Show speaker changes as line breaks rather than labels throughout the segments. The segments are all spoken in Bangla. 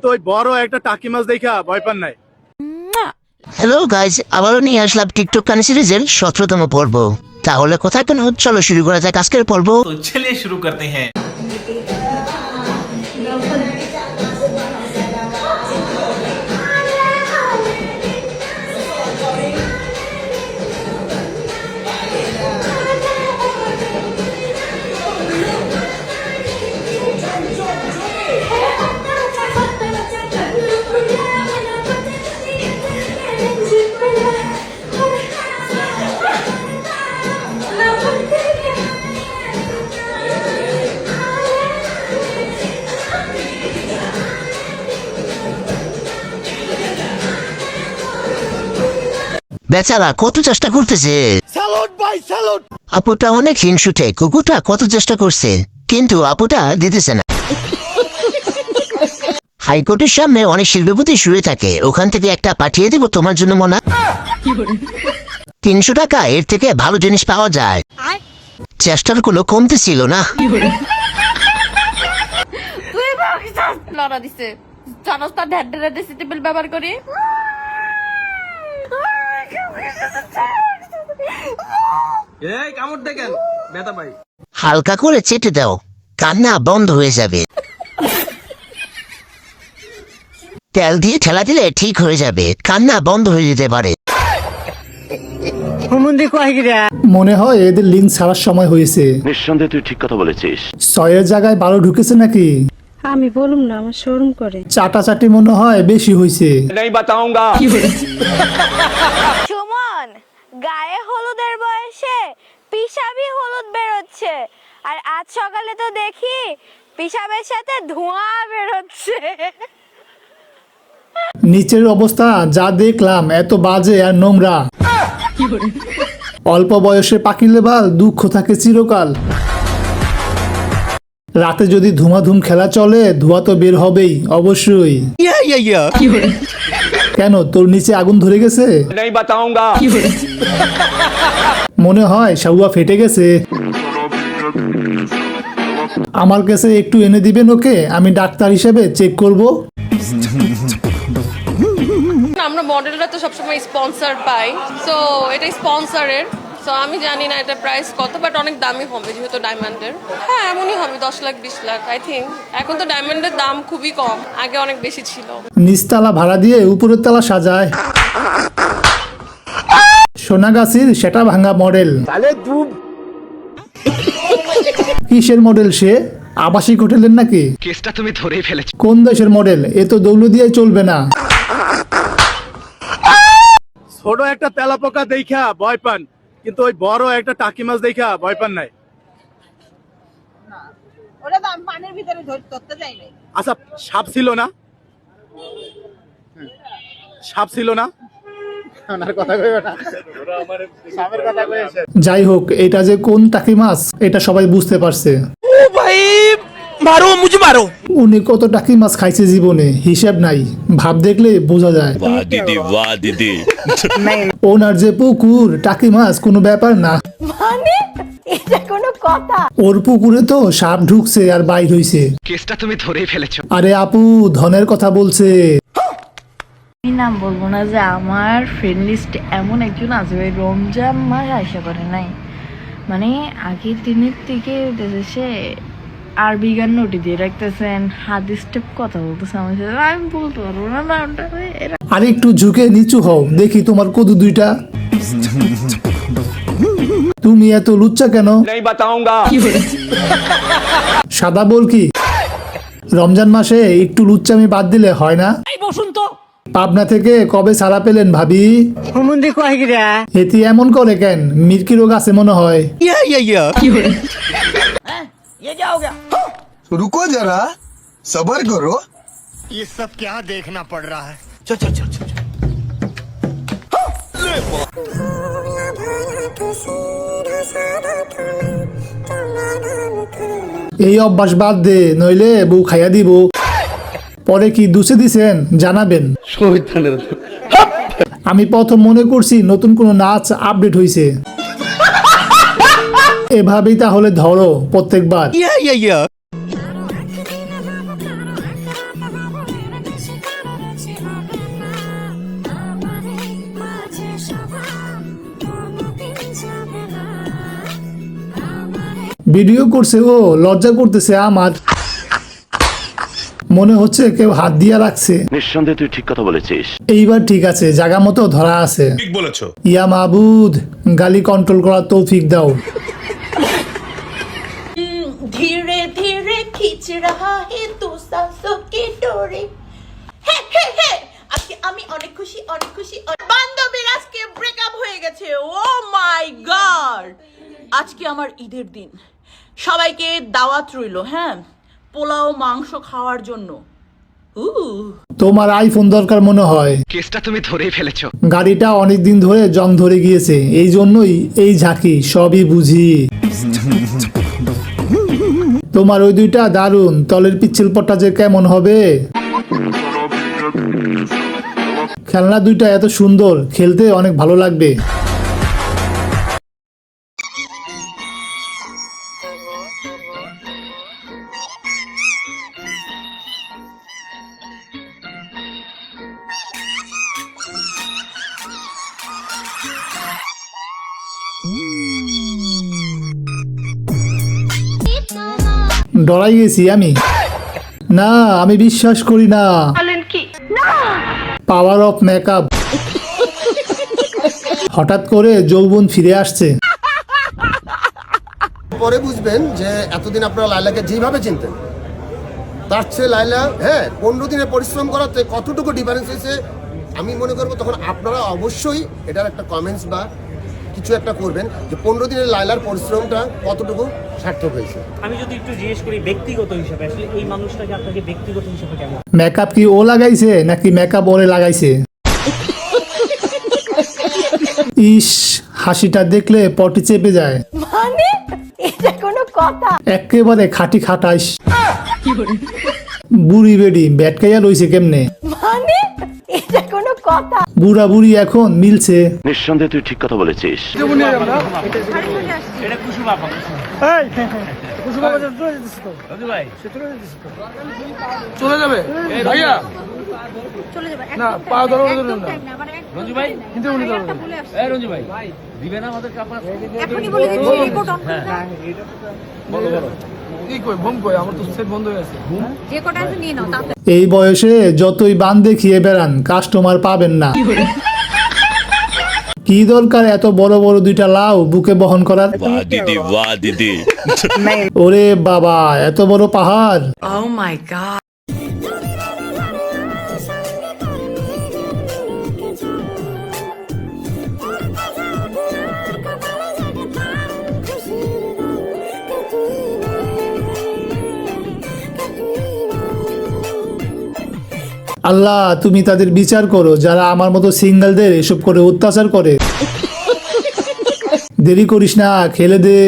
কিন্তু ওই বড় একটা টাকি মাছ দেখা ভয় পান নাই।
হ্যালো গাইজ, আবারও নিয়ে আসলাম টিকটক কানে সিরিজের 17তম পর্ব। তাহলে কোথায় কেন, চলো শুরু করা যাক আজকের পর্ব।
तो चलिए शुरू करते हैं।
বেচারা কত চেষ্টা করতেছে।
স্যালুট ভাই স্যালুট।
আপুটা অনেক হিংসুটে, কুকুরটা কত চেষ্টা করছে কিন্তু আপুটা দিতেছে না। হাইকোর্টের সামনে অনেক শিল্পপতি শুয়ে থাকে, ওখান থেকে একটা পাঠিয়ে দিব তোমার জন্য মনা। 300 টাকা, এর থেকে ভালো জিনিস পাওয়া যায়। চেষ্টার কোনো কমতি ছিল না।
লড়া দিছে জানোস না ঢেড্ডেরা ডেসিটেবল ব্যবহার করি।
এই কামড় দেখেন ব্যথা পাই।
হালকা করে চেটে দাও, কান্না বন্ধ হয়ে যাবে। তেল দিয়ে ঠেলা দিলে ঠিক হয়ে যাবে, কান্না বন্ধ হয়ে যেতে পারে।
মনে হয় এদের লিঙ্ক ছাড়ার সময় হয়েছে।
নিঃসন্দেহে তুই ঠিক কথা বলেছিস।
6-এর জায়গায় 12 ঢুকেছে নাকি?
আমি বলুম না, আমার শরম করে।
চাটাচাটি মনে হয় বেশি হয়েছে।
সুমন, গায়ে হলুদের বয়সে পিসাবি হলুদ বেরোচ্ছে, আর আজ সকালে তো দেখি পিসাবের সাথে ধোঁয়া বেরোচ্ছে।
নিচের অবস্থা যা দেখলাম এত বাজে আর নোংরা। অল্প বয়সে পাকিলে বাল, দুঃখ থাকে চিরকাল। রাতে যদি ধুমাধুম খেলা চলে, ধোঁয়া তো বের হবেই অবশ্যই। কেন, তোর নিচে আগুন ধরে গেছে? মনে হয় শাউয়া ফেটে গেছে। আমার কাছে একটু এনে দিবেন ওকে, আমি ডাক্তার হিসেবে চেক করব।
আমরা মডেলরা তো সবসময় স্পন্সর পাই, সো এটা স্পন্সরের। সো আমি জানি না এটা প্রাইস কত, বাট অনেক দামি হবে যেহেতু ডায়মন্ডের। হ্যাঁ এমনই হবে, 10 লাখ 20 লাখ আই থিঙ্ক। এখন তো ডায়মন্ডের দাম খুবই কম, আগে অনেক বেশি ছিল।
নিচতলা ভাড়া দিয়ে উপরের তলা সাজায়। সোনাগাছির সেটা ভাঙা মডেল। কিসের মডেল সে? আবাসিক হোটেলের নাকি?
কেসটা তুমি ধরেই ফেলেছো।
কোন দেশের মডেল? এ তো দৌলো দিয়ে চলবে না।
ছোট একটা তেলাপোকা দেখা ভয় পান, কিন্তু ওই বড় একটা টাকি মাছ দেখা ভয় পান নাই।
ওটা তো আমি পানির ভিতরে ধরতে যাই নাই।
আচ্ছা, সাপ ছিল না? সাপ ছিল না?
যাই হোক, এটা যে কোন টাকি মাছ এটা সবাই বুঝতে পারছে। উনি কত টাকি মাছ খাইছে জীবনে হিসাব নাই, ভাব দেখলে বোঝা যায়। ওনার যে পুকুর, টাকি মাছ কোনো ব্যাপার না।
মানে এটা কোনো কথা?
ওর পুকুরে তো সাপ ঢুকছে আর বাইর হইছে।
কেসটা তুমি ধরেই ফেলেছো।
আরে আপু, ধনের কথা বলছে।
আমি নাম বলবো না যে আমার ফ্রেন্ড লিস্টে এমন একজন আছে, ওই রমজান মাস আশা করে নাই, মানে আগের দিনের থেকে দেশে আরবি গান নোটি দিয়ে রাখতেছেন, হাদিস স্টেপ কথা বলতেছে আমার সাথে। আমি বলতে পারবো না নামটা।
আর একটু ঝুঁকে নিচু হও, দেখি তোমার কদু দুইটা। তুমি এত লুচ্চা কেন? সাদা বল কি? রমজান মাসে একটু লুচ্চামি বাদ দিলে হয় না? পাবনা থেকে কবে ছাড়া পেলেন ভাবি? এটি এমন করে কেন? মির্কি রোগ আছে মনে হয়।
रुको जरा, सबर करो।
ये सब क्या देखना पड़ रहा है?
এই অভ্যাস বাদ দে, নইলে বউ খাইয়া দিব। পরে কি দুষে দিছেন জানাবেন। আমি প্রথম মনে করছি নতুন কোন নাচ আপডেট হয়েছে। এভাবেই তাহলে ধরো প্রত্যেকবার। ভিডিও করছে ও, লজ্জা করতেছে আমার। মনে হচ্ছে কেউ হাত দিয়া রাখছে।
নিঃসন্দেহে তুই ঠিক কথা বলেছিস।
এইবার ঠিক আছে, জায়গা মতো ধরা আছে।
ठीक बोलेছো।
ইয়া মাবুদ, গালি কন্ট্রোল করার তৌফিক দাও।
ধীরে ধীরে খিচ রাহা হে তু সাসো কে ডোরে। হে হে হে, আজকে আমি অনেক খুশি, অনেক খুশি। বান্ধবীর আজকে ব্রেকআপ হয়ে গেছে। ও মাই গড, আজকে আমার ঈদের দিন, সবাইকে দাওয়াত রইলো। হ্যাঁ, পোলাও মাংস খাওয়ার জন্য।
তোমার আইফোন দরকার মনে হয়।
কেসটা তুমি ধরেই ফেলেছো।
গাড়িটা অনেকদিন ধরে জং ধরে গিয়েছে, এই জন্যই এই ঝাঁকি, সবই বুঝি। তোমার ওই দুইটা দারুণ, তলের পিচ্ছিল পট্টা যে কেমন হবে। খেলনা দুইটা এত সুন্দর, খেলতে অনেক ভালো লাগবে। ডরাই গেছি আমি। না, আমি বিশ্বাস করি না। Power of makeup. হঠাৎ করে যৌবন ফিরে আসছে।
পরে বুঝবেন যে এতদিন আপনারা লাইলাকে যেভাবে চিনতেন তার চেয়ে লাইলা 15 দিনের পরিশ্রম করাতে কতটুকু ডিফারেন্স হয়েছে আমি মনে করবো। তখন আপনারা অবশ্যই এটার একটা কমেন্টস বা কিছু একটা করবেন যে 15 দিনের লাইলার পরিশ্রমটা কতটুকু সার্থক হয়েছে।
আমি যদি একটু জিজ্ঞেস করি ব্যক্তিগত হিসাবে, আসলে এই মানুষটাকে আপনাকে ব্যক্তিগত হিসাবে কেমন?
মেকআপ কি ও লাগাইছে নাকি মেকআপ ওরে লাগাইছে? ইস, হাসিটা দেখলে পটি চেপে যায়।
মানে এটা কোনো কথা?
একেবারে খাটি খাটাইস। বুড়ি বেডি ব্যাটকাইয়া লইছে কেমনে?
মানে এটা কোনো কথা?
বুড়া বুড়ি এখন মিলছে।
নিঃসন্দেহে তুই ঠিক কথা বলেছিস।
এটা কুসুম আপা।
চলে যাবে ভাইয়া, না পা ধরো
রঞ্জু ভাই, কিন্তু উনি রঞ্জু ভাই দিবে না আমাদের কাপড়?
এই বয়সে যতই বান দেখিয়ে বেড়ান, কাস্টমার পাবেন না। কি দরকার এত বড় বড় দুইটা লাউ বুকে বহন করার? ওরে বাবা, এত বড় পাহাড়!
Oh my god.
আল্লাহ, তুমি তাদের বিচার করো যারা আমার মতো সিঙ্গেলদের এসব করে অত্যাচার করে। দেরি করিস না, খেলে দে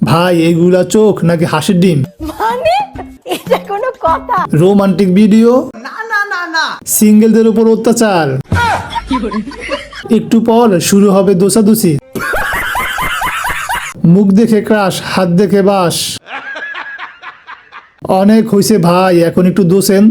ভাই। এগুলা চোখ নাকি হাসির ডিম?
মানে এটা কোনো কথা?
Romantic video? সিঙ্গেলদের উপর অত্যাচার। একটু পর শুরু হবে দোষাদোষি। মুখ দেখে ক্রাশ, হাত দেখে বাস। অনেক হয়েছে ভাই, এখন একটু দোষেন।